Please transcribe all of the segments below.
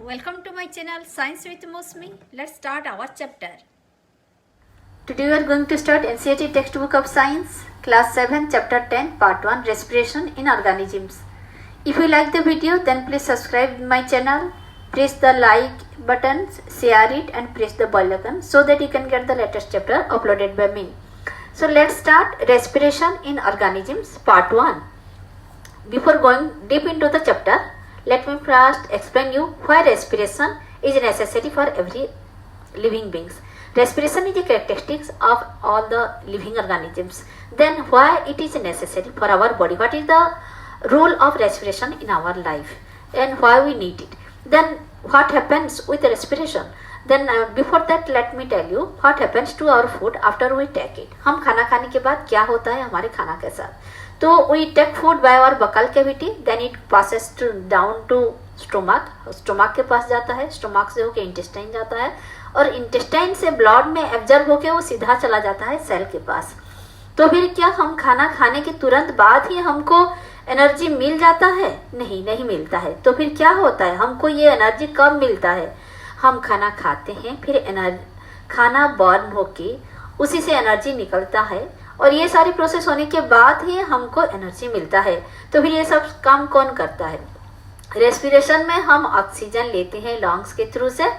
Welcome to my channel Science with Mosmi. Let's start our chapter. Today we are going to start NCERT textbook of science, class 7, chapter 10, part 1, respiration in organisms. If you like the video, then please subscribe my channel, press the like button, share it and press the bell icon so that you can get the latest chapter uploaded by me. So let's start respiration in organisms, part 1. Before going deep into the chapter, let me first explain you why respiration is necessary for every living beings. Respiration is a characteristic of all the living organisms. Then why it is necessary for our body? What is the role of respiration in our life and why we need it? Then what happens with respiration? Then before that let me tell you what happens to our food after we take it. हम खाना खाने के बाद क्या होता है हमारे खाना के साथ? तो we take food by our buccal cavity, then it passes down to stomach. Stomach के पास जाता है, स्टोमक से होके इंटेस्टाइन जाता है और इंटेस्टाइन से ब्लड में एब्जॉर्ब होके वो सीधा चला जाता है सेल के पास. तो फिर क्या हम खाना खाने के तुरंत बाद ही हमको एनर्जी मिल जाता है? नहीं मिलता है. तो फिर क्या होता है? हमको ये एनर्जी कब मिलता है? हम खाना खाते हैं, फिर खाना बर्न होके उसी से एनर्जी निकलता है और ये सारी प्रोसेस होने के बाद ही हमको एनर्जी मिलता है. तो फिर ये सब काम कौन करता है? रेस्पिरेशन में हम ऑक्सीजन लेते हैं लंग्स के थ्रू से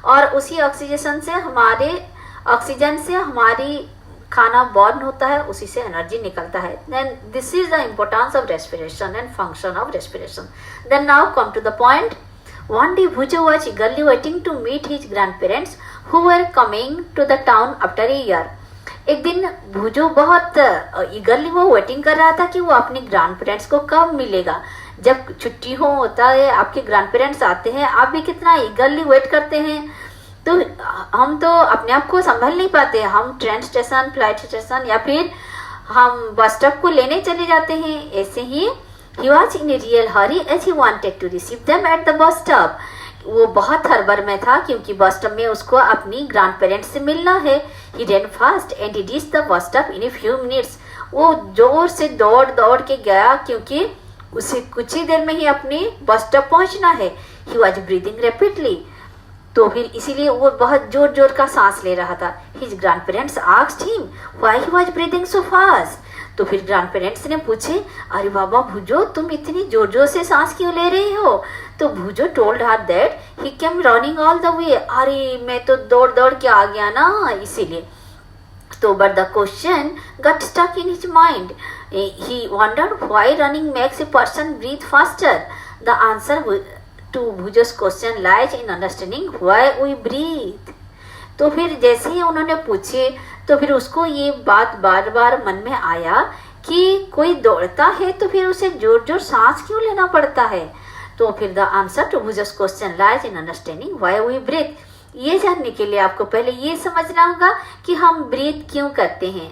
और उसी ऑक्सीजन से हमारी खाना बर्न होता है, उसी से एनर्जी निकलता है. Then this is the importance of respiration and function of respiration. Then now come to the point. One day Bhujo was eagerly waiting to meet his grandparents who were coming to the town after a year. एक दिन भुजो बहुत ईगरली वो waiting कर रहा था कि वो अपने ग्रैंड पेरेंट्स को कब मिलेगा. जब छुट्टी होता है आपके ग्रैंड पेरेंट्स आते हैं, आप भी कितना ईगरली वेट करते हैं. तो हम तो अपने आप को संभाल नहीं पाते. हम ट्रेन स्टेशन, फ्लाइट स्टेशन या फिर हम बस स्टॉप को लेने चले जाते हैं. ऐसे ही he was in a real hurry as he wanted to receive them at the bus stop. वो बहुत हड़बड़ में था क्योंकि बस स्टॉप में उसको अपनी ग्रैंड पेरेंट्स से मिलना है. He ran fast and he reached the bus stop in a few minutes. वो जोर से दौड़ के गया क्योंकि उसे कुछ ही देर में ही अपनी बस स्टॉप पहुंचना है. He was breathing rapidly. तो फिर इसीलिए वो बहुत जोर का सांस ले रहा था. His grandparents asked him why he was breathing so fast. तो फिर ग्रैंड पेरेंट्स ने पूछे, अरे बाबा भुजो तुम इतनी जोर से सांस क्यों ले रही हो? तो Bhujo told her that he came running all the way. अरे मैं तो दौड़ के आ गया ना इसीलिए. तो but the question got stuck in his mind. He wondered why running makes a person breathe faster. The answer to Bhujo's question lies in understanding why we breathe. तो फिर जैसे ही उन्होंने पूछे तो फिर उसको ये बात बार मन में आया कि कोई दौड़ता है तो फिर उसे जोर सांस क्यों लेना पड़ता है. तो फिर the answer to Bhujo's question lies in understanding why we breathe. ये जानने के लिए आपको पहले ये समझना होगा कि हम ब्रीथ क्यों करते हैं.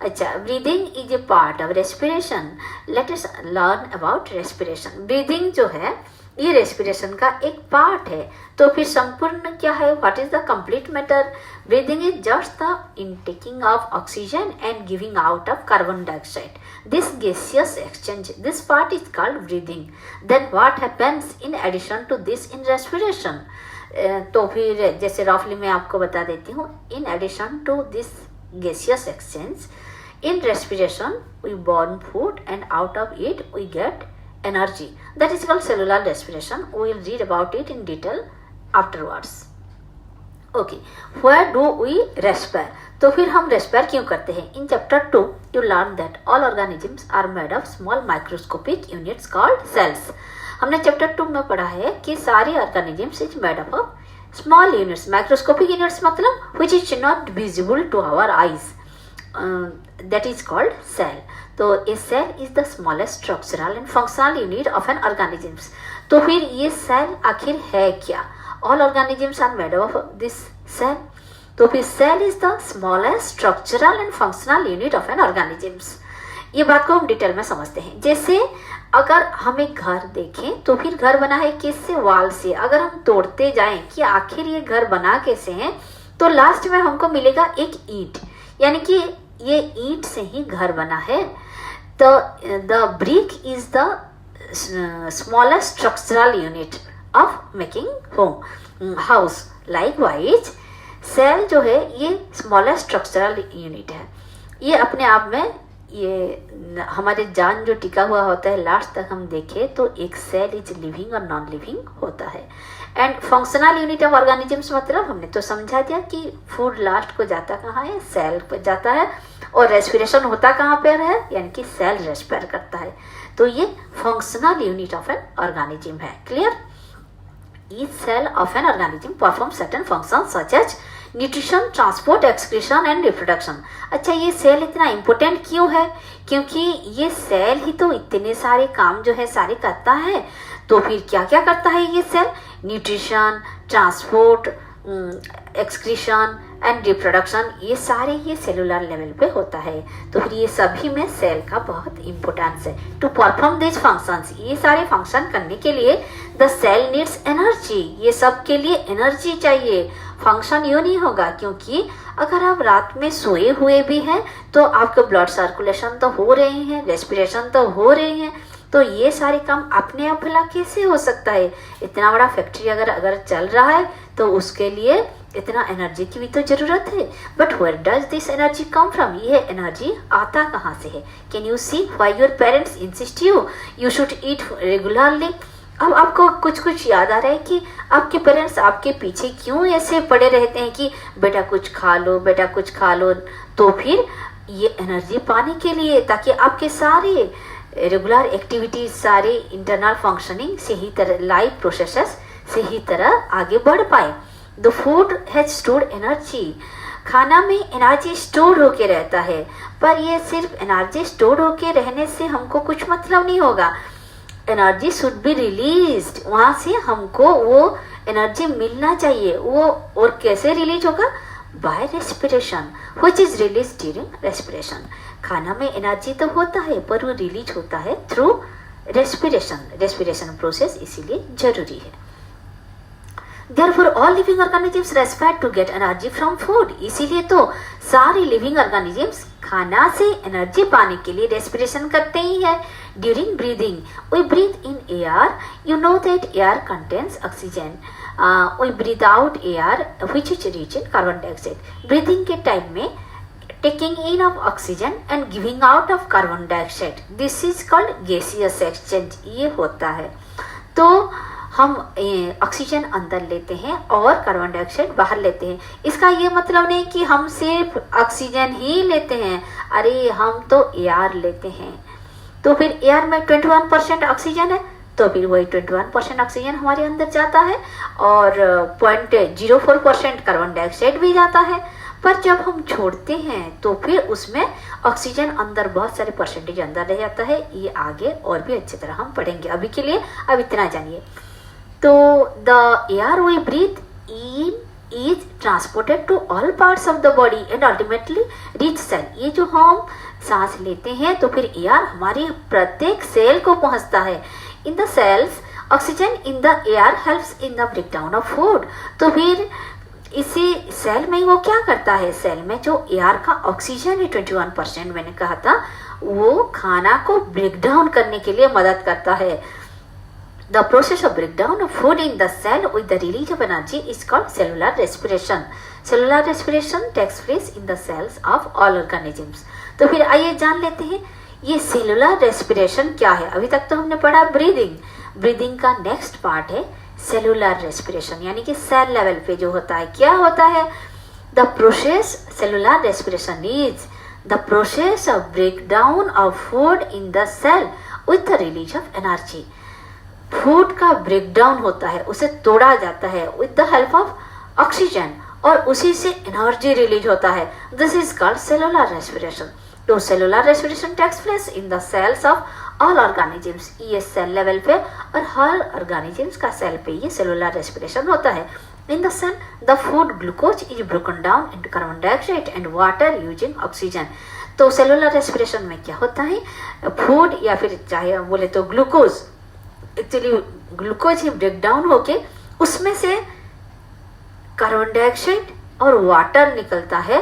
अच्छा, breathing is a part of respiration. Let us learn about respiration. Breathing जो है ये रेस्पिरेशन का एक पार्ट है. तो फिर संपूर्ण क्या है? What is the complete matter? Breathing is just the intaking of oxygen and giving out of carbon dioxide. This gaseous exchange, this part is called breathing. Then what happens in addition to this in respiration. तो फिर जैसे रफली मैं आपको बता देती हूँ. In addition to this gaseous exchange in respiration we burn food and out of it we get energy. That is called cellular respiration. We will read about it in detail afterwards. Okay, where do we respire? तो फिर हम respire क्यों करते हैं? In chapter 2 you learn that all organisms are made of small microscopic units called cells. हमने chapter 2 में पढ़ा है कि सारे organisms is made up of small units. Microscopic units मतलब which is not visible to our eyes. That is called cell. तो a cell is the smallest structural and functional unit of an organism. तो फिर ये cell आखिर है क्या? All organisms are made of this cell. तो फिर cell is the smallest structural and functional unit of an organism. ये बात को हम डिटेल में समझते हैं. जैसे अगर हम एक घर देखें तो फिर घर बना है किससे? वॉल से. अगर हम तोड़ते जाएं कि आखिर ये घर बना कैसे है तो लास्ट में हमको मिलेगा एक ईंट, यानी कि ये ईंट से ही घर बना है. तो the brick is the smallest structural unit of making home house. Likewise cell जो है ये स्मॉलेस्ट स्ट्रक्चरल यूनिट है। ये अपने आप में ये हमारे जान जो टिका हुआ होता है लास्ट तक हम देखें तो एक सेल इज लिविंग और नॉन लिविंग होता है। And functional unit of organisms मतलब हमने तो समझा दिया कि फूड लास्ट को जाता कहाँ है, सेल पर जाता है, और रेस्पिरेशन होता कहाँ पर है, यानी कि सेल रेस्पायर करता है। तो ये functional unit of an organism है। Clear? Each cell of an organism performs certain functions such as nutrition, transport, excretion and reproduction। अच्छा, ये सेल इतना इम्पोर्टेंट क्यों है? क्योंकि ये सेल ही तो इतने सारे काम जो है सारे करता है। तो फिर क्या क्या करता है ये cell? Nutrition, transport, excretion and reproduction, ये सारे ये सेलुलर लेवल पे होता है। तो फिर ये सभी में सेल का बहुत इम्पोर्टेंस है। टू परफॉर्म दिस फंक्शंस, ये सारे फंक्शन करने के लिए द सेल नीड्स एनर्जी, ये सब के लिए एनर्जी चाहिए। फंक्शन यूँ नहीं होगा, क्योंकि अगर आप रात में सोए हुए भी हैं तो आपके ब्लड सर्कुलेशन तो हो रहे हैं, रेस्पिरेशन तो हो रहे हैं, तो ये सारे काम अपने आप भला कैसे हो सकता है? इतना बड़ा फैक्ट्री अगर चल रहा है तो उसके लिए इतना एनर्जी की भी तो जरूरत है। But where does this energy come from? ये एनर्जी आता कहाँ से है? Can you see why your parents insist you should eat regularly? अब आपको कुछ कुछ याद आ रहा है कि आपके पेरेंट्स आपके पीछे क्यों ऐसे पड़े रहते हैं कि बेटा कुछ खा लो, बेटा कुछ खा लो। तो फिर ये एनर्जी पाने के लिए, ताकि आपके सारे रेगुलर एक्टिविटीज, सारे इंटरनल फंक्शनिंग सही तरह, लाइफ प्रोसेसेस सही तरह आगे बढ़ पाए। The food has stored energy, खाना में एनर्जी स्टोर होके रहता है। पर ये सिर्फ एनर्जी स्टोर होके रहने से हमको कुछ मतलब नहीं होगा। एनर्जी शुड बी रिलीज्ड, वहाँ से हमको वो एनर्जी मिलना चाहिए। वो और कैसे रिलीज होगा? By respiration, which is release during respiration. खाना में एनर्जी तो होता है पर वो रिलीज होता है थ्रू रेस्पिरेशन। रेस्पिरेशन प्रोसेस इसीलिए जरूरी है। Therefore, all living organisms respire to get energy from food। इसीलिए तो सारे लिविंग ऑर्गेनिजम्स खाना से एनर्जी पाने के लिए रेस्पिरेशन करते ही है। During breathing we breathe in air, you know that air contains oxygen, we breathe out air which is rich in carbon dioxide. Breathing के टाइम में taking in of oxygen and giving out of carbon dioxide, this is called gaseous exchange, ये होता है। तो हम oxygen अंदर लेते हैं और कार्बन डाइऑक्साइड बाहर लेते हैं। इसका ये मतलब नहीं कि हम सिर्फ ऑक्सीजन ही लेते हैं, अरे हम तो एयर लेते हैं। तो फिर एयर में 21% ऑक्सीजन है, तो फिर वही 21% ऑक्सीजन हमारे अंदर जाता है और 0.04% कार्बन डाइऑक्साइड भी जाता है। पर जब हम छोड़ते हैं तो फिर उसमें ऑक्सीजन अंदर बहुत सारे परसेंटेज अंदर रह जाता है। ये आगे और भी अच्छी तरह हम पढ़ेंगे। अभी के लिए अब इतना जानिए। तो the air we breathe in is transported to all parts of the body and ultimately reach cell. ये जो हम सांस लेते हैं तो फिर एयर हमारे प्रत्येक सेल को पहुंचता है। In the cells oxygen in the air helps in the breakdown of food. तो फिर इसी सेल में वो क्या करता है? सेल में जो एयर का ऑक्सीजन है 21% मैंने कहा था, वो खाना को ब्रेक डाउन करने के लिए मदद करता है। The process of breakdown of food in the cell with the release of energy is called cellular respiration. Cellular respiration takes place in the cells of all organisms. तो फिर आइए जान लेते हैं ये सेलुलर रेस्पिरेशन क्या है। अभी तक तो हमने पढ़ा ब्रीदिंग, ब्रीदिंग का नेक्स्ट पार्ट है सेलुलर रेस्पिरेशन, यानी कि सेल लेवल पे जो होता है। क्या होता है? The process cellular respiration is the process of breakdown of food in the cell with the release of energy. Food का ब्रेकडाउन होता है, उसे तोड़ा जाता है with the help of oxygen और उसी से एनर्जी रिलीज होता है। This is called cellular respiration. तो cellular respiration takes place in the cells of all organisms. ये सेल लेवल पे और हर ऑर्गेनिजम्स का सेल पे ये सेलुलर रेस्पिरेशन होता है। In the cell the food glucose is broken down into carbon dioxide and water using oxygen. तो cellular respiration में क्या होता है? फूड या फिर चाहे बोले तो ग्लूकोज, एक्चुअली ग्लूकोज ही ब्रेक डाउन होके उसमें से कार्बन डाइऑक्साइड और वाटर निकलता है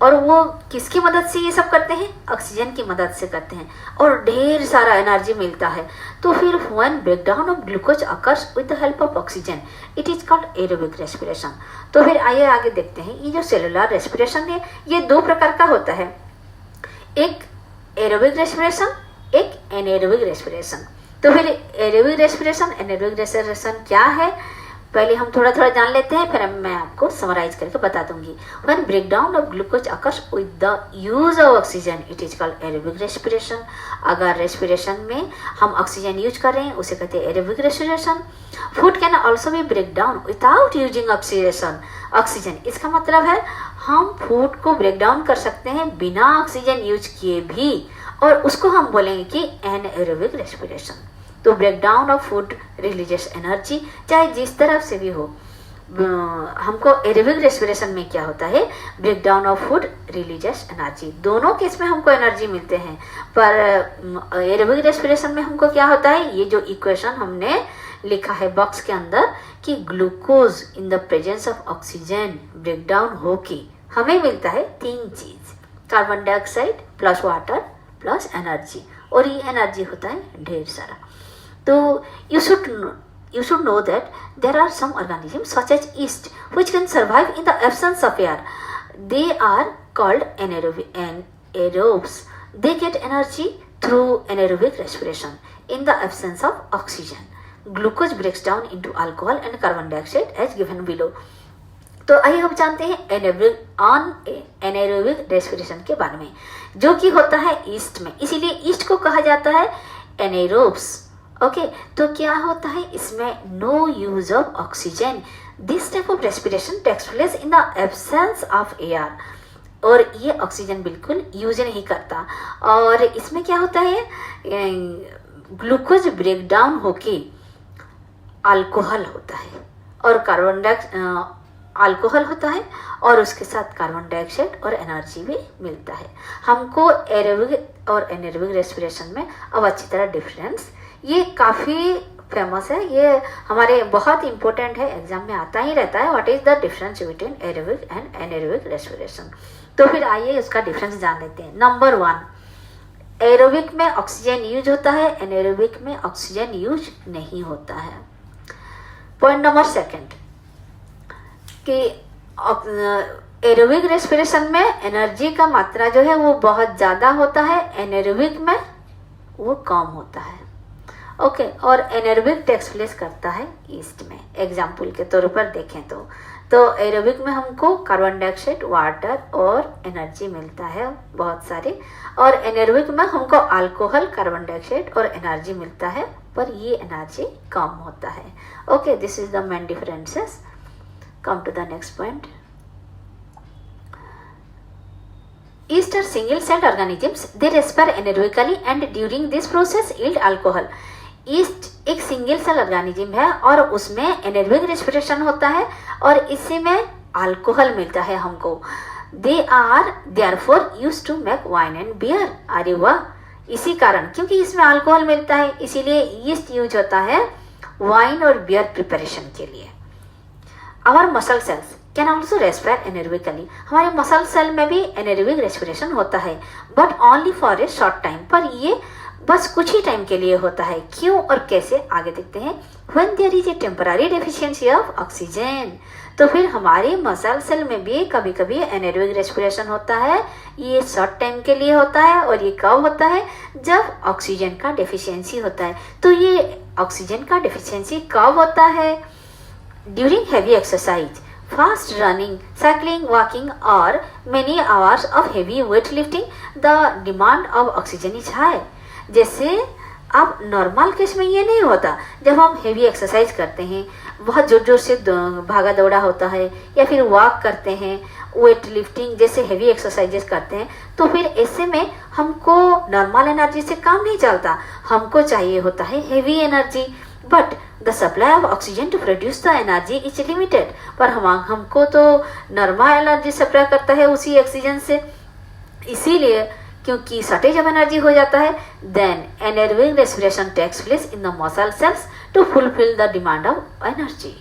और वो किसकी मदद से ये सब करते हैं? ऑक्सीजन की मदद से करते हैं और ढेर सारा एनर्जी मिलता है। तो फिर when breakdown of glucose occurs with the help of oxygen it is called aerobic respiration. तो फिर आइए आगे देखते हैं। ये जो सेलुलर रेस्पिरेशन है ये दो प्रकार का होता है, एक एरोबिक रेस्पिरेशन, एक एनाएरोबिक रेस्पिरेशन। तो फिर एरोबिक रेस्पिरेशन, एनाएरोबिक रेस्पिरेशन क्या है पहले हम थोड़ा थोड़ा जान लेते हैं, फिर मैं आपको समराइज करके बता दूंगी। When breakdown of glucose occurs with the use of oxygen it is called aerobic respiration. अगर रेस्पिरेशन में हम ऑक्सीजन यूज कर रहे हैं उसे कहते हैं aerobic respiration. Food can also be break down without using oxygen. इसका मतलब है हम फूड को ब्रेक डाउन कर सकते हैं बिना ऑक्सीजन यूज किए भी, और उसको हम बोलेंगे कि एनाएरोबिक रेस्पिरेशन। तो breakdown of food releases energy, चाहे जिस तरफ से भी हो। हमको एरोबिक रेस्पिरेशन में क्या होता है, breakdown of food releases energy, दोनों केस में हमको एनर्जी मिलते हैं। पर एरोबिक रेस्पिरेशन में हमको क्या होता है, ये जो इक्वेशन हमने लिखा है बॉक्स के अंदर कि glucose in the presence of oxygen breakdown होके हमें मिलता है तीन चीज, carbon dioxide plus water plus energy, और ये एनर्जी होता है ढेर सारा। तो you should know that there are some organisms such as yeast which can survive in the absence of air. They are called anaerobes. They get energy through anaerobic respiration in the absence of oxygen. Glucose breaks down into alcohol and carbon dioxide as given below. तो आइए हम जानते हैं एनाएरोबिक respiration के बारे में, जो कि होता है ईस्ट में, इसीलिए ईस्ट को कहा जाता है एनाएरोब्स। ओके, तो क्या होता है इसमें, no use of oxygen. This type of respiration takes place in the absence of air, और ये ऑक्सीजन बिल्कुल यूज नहीं करता। और इसमें क्या होता है, ग्लूकोज ब्रेक डाउन होके अल्कोहल होता है और अल्कोहल होता है, और उसके साथ कार्बन डाइऑक्साइड और एनर्जी भी मिलता है हमको एरोबिक और एनाएरोबिक रेस्पिरेशन में। अब अच्छी तरह डिफरेंस, ये काफ़ी फेमस है, ये हमारे बहुत इंपॉर्टेंट है, एग्जाम में आता ही रहता है, what is the difference between aerobic and anaerobic respiration. तो फिर आइए उसका डिफरेंस जान लेते हैं। नंबर 1, एरोबिक में ऑक्सीजन यूज होता है, एनाएरोबिक में ऑक्सीजन यूज नहीं होता है। पॉइंट नंबर 2 कि एरोबिक रेस्पिरेशन में एनर्जी का मात्रा जो है वो बहुत ज़्यादा होता है, एनाएरोबिक में वो कम होता है। ओके, और एनाएरोबिक टेक्स प्लेस करता है ईस्ट में। एग्जाम्पल के तौर पर देखें तो एरोबिक में हमको कार्बन डाइऑक्साइड, वाटर और एनर्जी मिलता है बहुत सारे, और एनाएरोबिक में हमको अल्कोहल, कार्बन डाइऑक्साइड और एनर्जी मिलता है, पर ये एनर्जी कम होता है। Okay, this is the main differences. Come to the next point. Yeast are single-celled organisms. They respire anaerobically and during this process yield alcohol. East एक सिंगल सेल ऑर्गेनिज्म है और उसमें एनाएरोबिक रेस्पिरेशन होता है और इसी में अल्कोहल मिलता है हमको। They are therefore used to make wine and beer. अरे वाह, इसी कारण, क्योंकि इसमें अल्कोहल मिलता है इसीलिए ईस्ट यूज होता है वाइन और बियर प्रिपरेशन के लिए। Our muscle cells can also respire anaerobically. हमारे मसल सेल में भी एनाएरोबिक रेस्पिरेशन होता है, but only for a short time. पर ये बस कुछ ही टाइम के लिए होता है। क्यों और कैसे, आगे देखते हैं। When there is a temporary deficiency of oxygen. तो फिर हमारे मसल सेल में भी कभी कभी एनाएरोबिक रेस्पिरेशन होता है, ये शॉर्ट टाइम के लिए होता है, और ये कब होता है, जब ऑक्सीजन का डेफिशिएंसी होता है। तो ये ऑक्सीजन का डेफिशिएंसी कब होता है, during heavy exercise, fast running, cycling, walking or many hours of heavy weightlifting, the demand of oxygen is high. जैसे अब नॉर्मल केस में ये नहीं होता, जब हम हेवी एक्सरसाइज करते हैं, बहुत जोर जोर से भागा दौड़ा होता है, या फिर वॉक करते हैं, वेट लिफ्टिंग जैसे हेवी एक्सरसाइजेस करते हैं, तो फिर ऐसे में हमको नॉर्मल एनर्जी से काम नहीं चलता, हमको चाहिए होता है heavy energy. But the supply of oxygen to produce the energy is limited. पर हमको तो नॉर्मल एनर्जी सप्लाई करता है उसी ऑक्सीजन से, इसीलिए क्योंकि शॉर्टेज ऑफ एनर्जी हो जाता है, then anaerobic respiration takes place in the muscle cells to fulfil the demand of energy.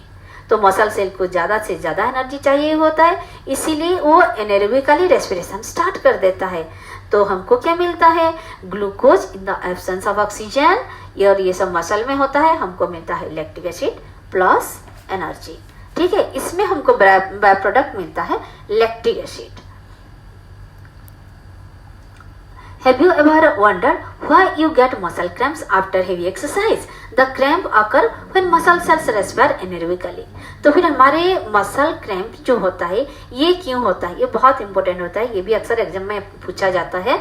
तो मसल सेल को ज़्यादा से ज़्यादा एनर्जी चाहिए होता है, इसीलिए वो एनेरोबिकली रेस्पिरेशन स्टार्ट कर देता है। तो हमको क्या मिलता है, glucose in the absence of oxygen, और ये सब मसल में होता है, हमको मिलता है लैक्टिक एसिड प्लस एनर्जी। ठीक है, इसमें हमको बाय प्रोडक्ट मिलता है lactic acid. Have you ever wondered why you get muscle cramps after heavy exercise? The cramp occur when muscle cells respire anaerobically. तो फिर हमारे मसल क्रैम्प जो होता है ये क्यों होता है, ये बहुत इंपॉर्टेंट होता है, ये भी अक्सर एग्जाम में पूछा जाता है।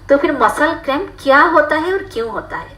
तो फिर मसल क्रैम्प क्या होता है और क्यों होता है,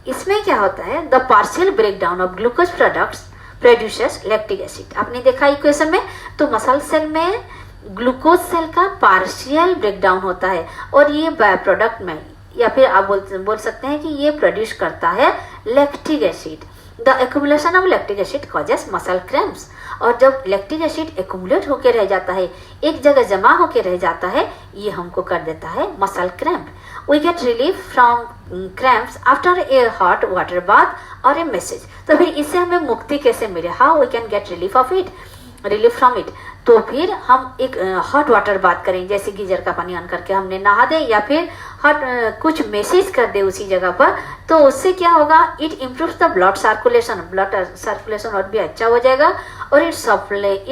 इसमें क्या होता है, the partial breakdown of glucose products produces lactic acid. आपने देखा इक्वेशन में, तो मसल सेल में ग्लूकोज सेल का पार्शियल ब्रेकडाउन होता है और ये बाय प्रोडक्ट में, या फिर आप बोल सकते हैं कि ये प्रोड्यूस करता है lactic acid. The accumulation of lactic acid causes muscle cramps. और जब लैक्टिक एसिड एक्यूमुलेट होकर रह जाता है, एक जगह जमा होकर रह जाता है, ये हमको कर देता है muscle cramp. We get relief from cramps after a hot water bath और ए मैसेज। तो फिर इससे हमें मुक्ति कैसे मिले, how we can get relief from it. तो फिर हम एक हॉट वाटर बात करें, जैसे गीजर का पानी ऑन करके हमने नहा दे, या फिर हॉट कुछ मैसेज कर दे उसी जगह पर, तो उससे क्या होगा, it improves the blood circulation और भी अच्छा हो जाएगा, और it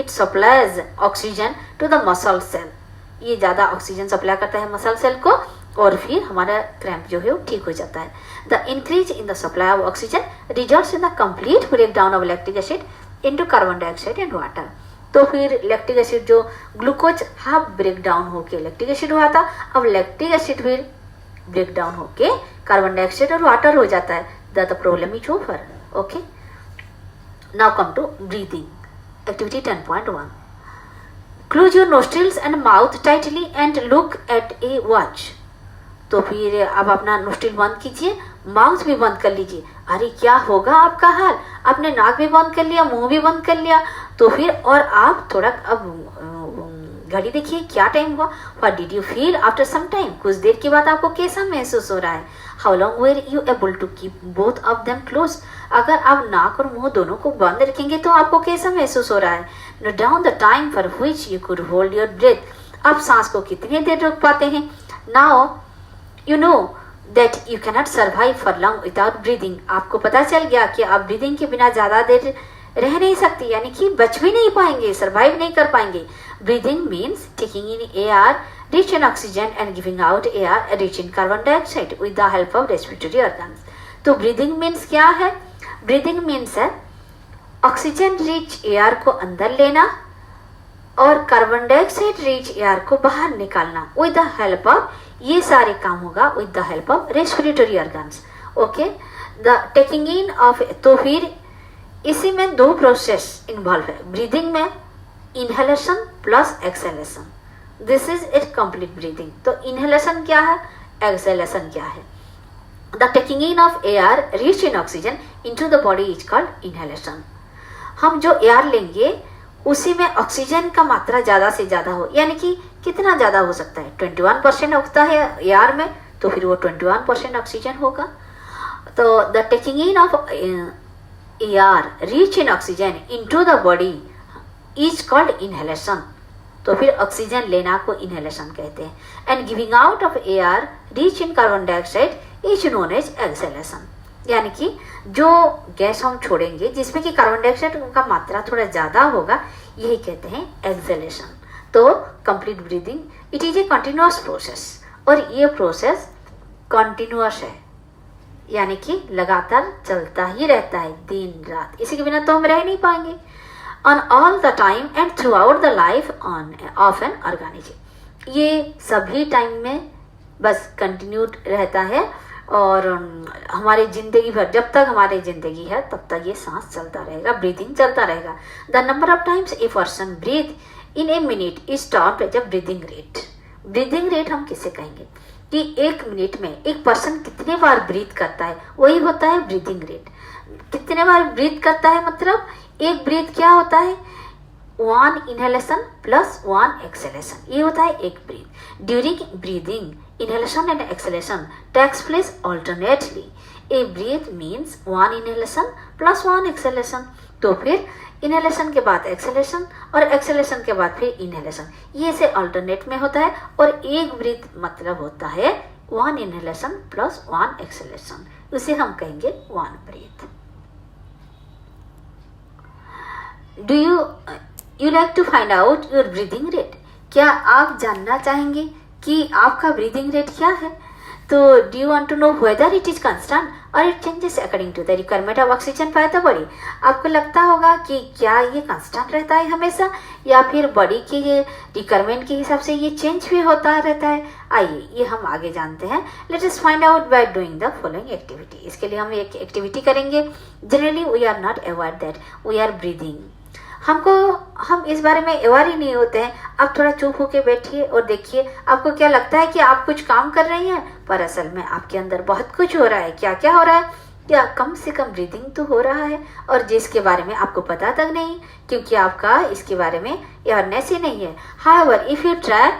supplies oxygen to the muscle cell. ये ज़्यादा ऑक्सीजन सप्लाई करता है मसल सेल को, और फिर हमारा क्रैम्प जो है वो ठीक हो जाता है। The increase in the supply of oxygen results in the complete breakdown of lactic acid into carbon dioxide and water. तो फिर लैक्टिक एसिड जो ग्लूकोज हाफ ब्रेक डाउन होके लैक्टिक एसिड हुआ था, अब लैक्टिक एसिड फिर ब्रेक डाउन होके carbon dioxide और वाटर हो जाता है। The problem is over. Okay, now come to breathing activity 10.1। Close your nostrils and mouth tightly and look at A watch. तो फिर अब अपना नोस्ट्रिल बंद कीजिए, माउथ भी बंद कर लीजिए। अरे क्या होगा आपका हाल, आपने नाक भी बंद कर लिया, मुंह भी बंद कर लिया, तो फिर और आप थोड़ा अब घड़ी देखिए क्या टाइम हुआ। What did you feel after some time, कुछ देर के बाद आपको कैसा महसूस हो रहा है। How long were you able to keep both of them close. अगर आप नाक और मुंह दोनों को बंद रखेंगे तो आपको कैसा महसूस हो रहा है। Note down the time for which you could hold your breath. आप सांस को कितनी देर रोक पाते हैं। Now you know that you cannot survive for long without breathing. आपको पता चल गया कि आप ब्रीदिंग के बिना ज़्यादा देर रह नहीं सकते, यानी कि बच भी नहीं पाएंगे, सर्वाइव नहीं कर पाएंगे। Breathing means taking in air rich in oxygen and giving out air rich in carbon dioxide with the help of respiratory organs. तो ब्रीदिंग मीन्स क्या है, ब्रीदिंग मीन्स है ऑक्सीजन रिच एयर को अंदर लेना और कार्बन डाइऑक्साइड रिच एयर को बाहर निकालना विद द हेल्प ऑफ, ये सारे काम होगा with the help of respiratory organs. Okay, the taking in of, तो फिर इसी में दो प्रोसेस इन्वॉल्व है ब्रीदिंग में, inhalation plus exhalation. This is it complete breathing. तो इनहेलेशन क्या है, एक्सहेलेशन क्या है। The taking in of air rich in oxygen into the body is called inhalation. हम जो एयर लेंगे उसी में ऑक्सीजन का मात्रा ज़्यादा से ज़्यादा हो, यानी कि कितना ज़्यादा हो सकता है, 21% होता है एयर में, तो फिर वो 21% ऑक्सीजन होगा। तो the taking in of air rich in oxygen into the body is called inhalation. तो फिर ऑक्सीजन लेना को इनहेलेशन कहते हैं। And giving out of air rich in carbon dioxide is known as exhalation. यानी कि जो गैस हम छोड़ेंगे जिसमें कि कार्बन डाइऑक्साइड का मात्रा थोड़ा ज़्यादा होगा, यही कहते हैं एक्सहेलेशन। तो complete breathing it is a continuous process, और ये प्रोसेस कंटिन्यूअस है, यानी कि लगातार चलता ही रहता है दिन रात, इसी के बिना तो हम रह नहीं पाएंगे। On all the time and through out the life of an organism. ये सभी टाइम में बस कंटिन्यूड रहता है, और हमारी ज़िंदगी भर, जब तक हमारी ज़िंदगी है तब तक ये सांस चलता रहेगा, ब्रीदिंग चलता रहेगा। The number of times a person breathe in a minute is termed as a breathing rate. Breathing rate हम किसे कहेंगे कि एक मिनट में एक पर्सन कितने बार ब्रीथ करता है, वही होता है ब्रीदिंग रेट। कितने बार ब्रीथ करता है मतलब एक ब्रीथ क्या होता है, 1 इनहेलेशन प्लस 1 एक्सहेलेशन, ये होता है एक breath. During breathing inhalation and exhalation takes place alternately. A breath means 1 inhalation plus 1 exhalation. तो फिर इनहेलेशन के बाद एक्सहेलेशन और एक्सहेलेशन के बाद फिर इनहेलेशन, ये से अल्टरनेट में होता है। और एक ब्रीथ मतलब होता है 1 इनहेलेशन प्लस 1 एक्सहेलेशन, उसे हम कहेंगे 1 breath. Do you like to find out your breathing rate? क्या आप जानना चाहेंगे कि आपका ब्रीदिंग रेट क्या है? तो do you want to know whether it is constant और it changes according to the requirement of oxygen by the body? आपको लगता होगा कि क्या ये कांस्टेंट रहता है हमेशा, या फिर बॉडी के रिक्वायरमेंट के हिसाब से ये चेंज भी होता रहता है? आइए ये हम आगे जानते हैं। Let us find out by doing the following activity. इसके लिए हम एक एक्टिविटी करेंगे। Generally we are not aware that we are breathing. हम इस बारे में अवेयर ही नहीं होते हैं। आप थोड़ा चुप होके बैठिए और देखिए, आपको क्या लगता है कि आप कुछ काम कर रही हैं, पर असल में आपके अंदर बहुत कुछ हो रहा है। क्या क्या हो रहा है? क्या कम से कम ब्रीदिंग तो हो रहा है, और जिसके बारे में आपको पता तक नहीं, क्योंकि आपका इसके बारे में अवेयरनेस ही नहीं है। However if you try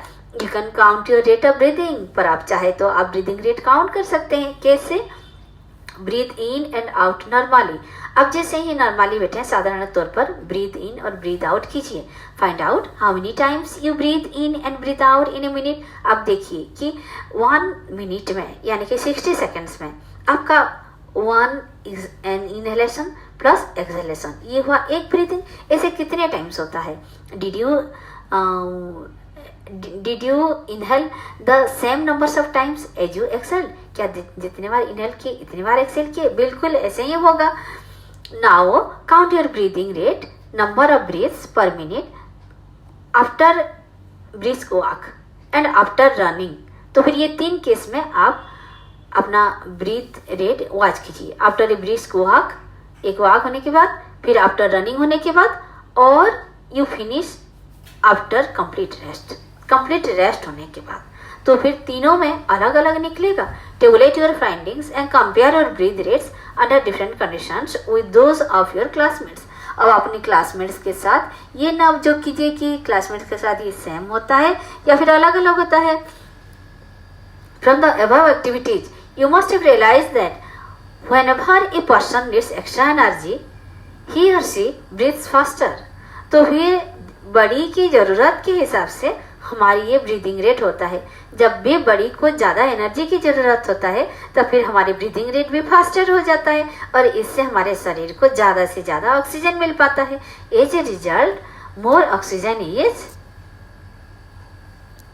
you can count your rate of breathing. पर आप चाहे तो आप ब्रीदिंग रेट काउंट कर सकते हैं। कैसे? Breathe in and out normally. अब जैसे ही नॉर्मली बैठे हैं, साधारण तौर पर ब्रीथ इन और ब्रीथ आउट कीजिए। Find out how many times you breathe in and breathe out in a minute. अब देखिए कि 1 मिनट में यानी कि 60 सेकेंड्स में आपका 1 इनहेलेशन प्लस एक्सहेलेशन, ये हुआ एक ब्रीथिंग। ऐसे कितने टाइम्स होता है? Did you inhale the same numbers of times as you exhale? क्या जितने बार इनहेल किए इतने बार एक्सेल किए? बिल्कुल ऐसे ही होगा। Now count your breathing rate, number of breaths per minute after brisk walk and after running. तो फिर ये 3 केस में आप अपना ब्रीथ रेट वॉच कीजिए। आफ्टर ए ब्रिस्क वॉक, एक वॉक होने के बाद, फिर आफ्टर रनिंग होने के बाद, और you finish after complete rest होने के बाद। तो फिर तीनों में अलग अलग निकलेगा। Tablet your findings and compare your breathe rates under different conditions with those of your classmates. अब अपने क्लासमेट्स के साथ ये ना जो कीजिए कि क्लासमेट्स के साथ ये सेम होता है या फिर अलग अलग होता है। From the above activities you must have realised that whenever a person needs extra energy he और शी ब्रीथ्स फास्टर। तो फिर बॉडी की ज़रूरत के हिसाब से हमारी ये ब्रीदिंग रेट होता है। जब भी बॉडी को ज़्यादा एनर्जी की ज़रूरत होता है तो फिर हमारी ब्रीदिंग रेट भी फास्टर हो जाता है, और इससे हमारे शरीर को ज़्यादा से ज़्यादा ऑक्सीजन मिल पाता है। As a result more oxygen is,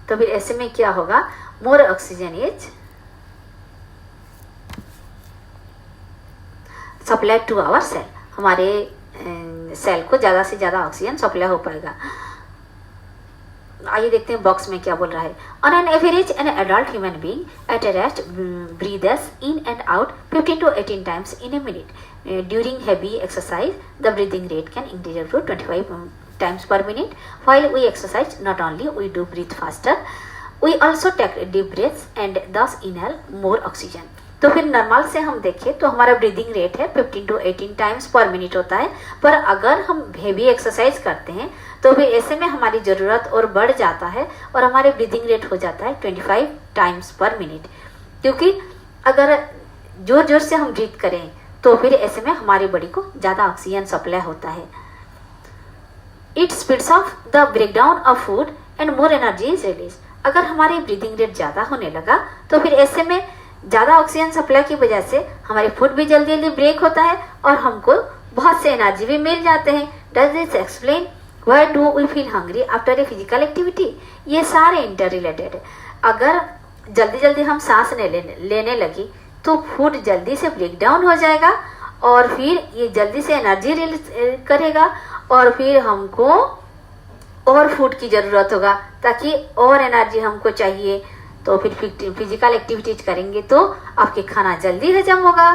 तो फिर ऐसे में क्या होगा? More oxygen is supply to our cell. हमारे सेल को ज़्यादा से ज़्यादा ऑक्सीजन सप्लाई हो पाएगा। आइए देखते हैं बॉक्स में क्या बोल रहा है। On an average an adult human being at a rest breathes in and out 15 to 18 times in a minute. During heavy exercise the breathing rate can increase to 25 times per minute. While we exercise, not only we do breathe faster, we also take deep breaths and thus inhale more oxygen. तो फिर normal से हम देखें तो हमारा breathing rate है 15 to 18 times पर minute होता है। पर अगर हम हेवी एक्सरसाइज करते हैं तो फिर ऐसे में हमारी ज़रूरत और बढ़ जाता है और हमारे ब्रीदिंग रेट हो जाता है 25 टाइम्स पर मिनट। क्योंकि अगर जोर जोर से हम ब्रीथ करें तो फिर ऐसे में हमारी बॉडी को ज़्यादा ऑक्सीजन सप्लाई होता है। It speeds of the breakdown of food and more energy is release. अगर हमारी ब्रीदिंग रेट ज़्यादा होने लगा तो फिर ऐसे में ज़्यादा ऑक्सीजन सप्लाई की वजह से हमारे फूड भी जल्दी जल्दी ब्रेक होता है और हमको बहुत से एनर्जी भी मिल जाते हैं। Does this explain why do we feel hungry after a physical activity? ये सारे इंटर रिलेटेड है। अगर जल्दी जल्दी हम सांस लेने लगी तो फूड जल्दी से ब्रेक डाउन हो जाएगा और फिर ये जल्दी से एनर्जी रिलीज करेगा और फिर हमको और फूड की ज़रूरत होगा ताकि और एनर्जी हमको चाहिए। तो फिर फिजिकल एक्टिविटीज करेंगे तो आपके खाना जल्दी हजम होगा।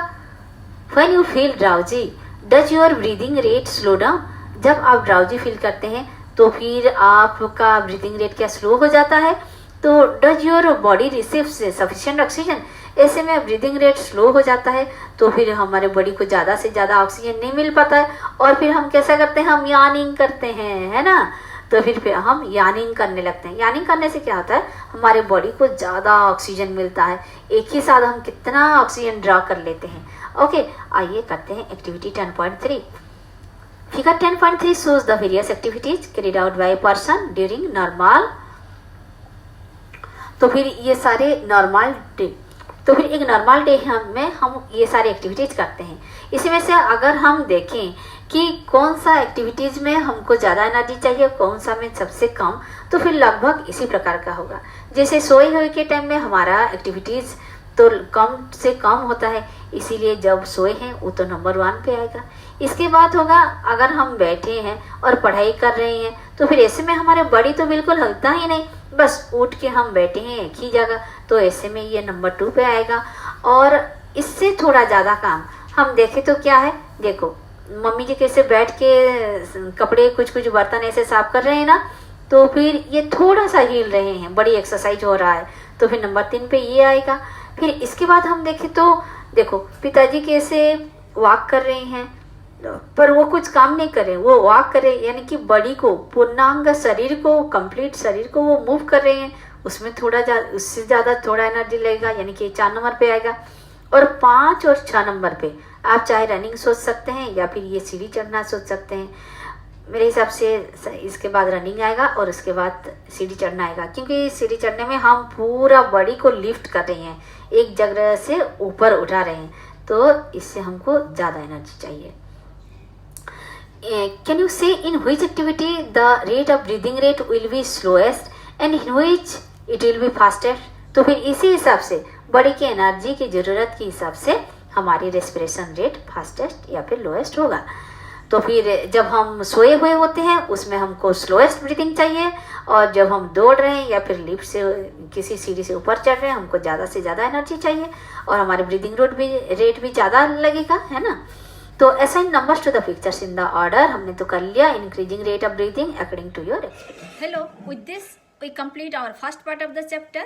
When you feel drowsy does your breathing rate slow down? जब आप ड्राउजी फील करते हैं तो फिर आपका ब्रीदिंग रेट क्या स्लो हो जाता है? तो does your body receive sufficient oxygen? ऐसे में ब्रीदिंग रेट स्लो हो जाता है तो फिर हमारे बॉडी को ज़्यादा से ज़्यादा ऑक्सीजन नहीं मिल पाता है और फिर हम कैसा करते हैं? हम यानिंग करते हैं, है ना? तो फिर हम यानिंग करने लगते हैं। यानिंग करने से क्या होता है? हमारे बॉडी को ज़्यादा ऑक्सीजन मिलता है। एक ही साथ हम कितना ऑक्सीजन ड्रा कर लेते हैं। ओके, आइए करते हैं activity 10.3। Figure 10.3 shows the various activities carried out by a person during normal. तो फिर ये सारे नॉर्मल डे, तो फिर एक नॉर्मल डे में हम ये सारे एक्टिविटीज करते हैं। इसमें से अगर हम देखें कि कौन सा एक्टिविटीज में हमको ज़्यादा एनर्जी चाहिए, कौन सा में सबसे कम, तो फिर लगभग इसी प्रकार का होगा। जैसे सोए हुए के टाइम में हमारा एक्टिविटीज़ तो कम से कम होता है, इसीलिए जब सोए हैं वो तो नंबर 1 पे आएगा। इसके बाद होगा अगर हम बैठे हैं और पढ़ाई कर रहे हैं, तो फिर ऐसे में हमारे बॉडी तो बिल्कुल हिलता ही नहीं, बस उठ के हम बैठे हैं एक ही जगह, तो ऐसे में ये नंबर 2 पे आएगा। और इससे थोड़ा ज़्यादा काम हम देखें तो क्या है, देखो मम्मी जी कैसे बैठ के कपड़े कुछ कुछ बर्तन ऐसे साफ कर रहे हैं ना, तो फिर ये थोड़ा सा हिल रहे हैं, बड़ी एक्सरसाइज हो रहा है, तो फिर नंबर 3 पे ये आएगा। फिर इसके बाद हम देखें तो देखो पिताजी कैसे वॉक कर रहे हैं, पर वो कुछ काम नहीं करे, वो वॉक करे, यानी कि बॉडी को, पूर्णांग शरीर को, कंप्लीट शरीर को वो मूव कर रहे हैं, उसमें थोड़ा उससे ज़्यादा थोड़ा एनर्जी लगेगा, यानी कि 4 नंबर पे आएगा। और 5 और 6 नंबर पे आप चाहे रनिंग सोच सकते हैं या फिर ये सीढ़ी चढ़ना सोच सकते हैं। मेरे हिसाब से इसके बाद रनिंग आएगा और उसके बाद सीढ़ी चढ़ना आएगा, क्योंकि सीढ़ी चढ़ने में हम पूरा बॉडी को लिफ्ट कर रहे हैं, एक जगह से ऊपर उठा रहे हैं, तो इससे हमको ज़्यादा एनर्जी चाहिए। Can you say in which activity the rate of breathing rate will be slowest and in which it will be fastest? तो फिर इसी हिसाब से बॉडी की एनर्जी की ज़रूरत के हिसाब से हमारी रेस्पिरेशन रेट फास्टेस्ट या फिर लोएस्ट होगा। तो फिर जब हम सोए हुए होते हैं उसमें हमको स्लोएस्ट ब्रीथिंग चाहिए, और जब हम दौड़ रहे हैं या फिर लिफ्ट से किसी सीढ़ी से ऊपर चढ़ रहे हैं हमको ज़्यादा से ज़्यादा एनर्जी चाहिए, और हमारे ब्रीदिंग रेट भी ज़्यादा लगेगा, है ना। तो assign numbers to the pictures in the order हमने तो कर लिया, increasing rate of breathing according to your experience. Hello, with this we complete our first part of the chapter.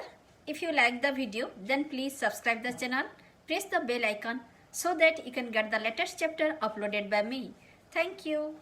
If you like the video, then please subscribe the channel, press the bell icon so that you can get the latest chapter uploaded by me. Thank you.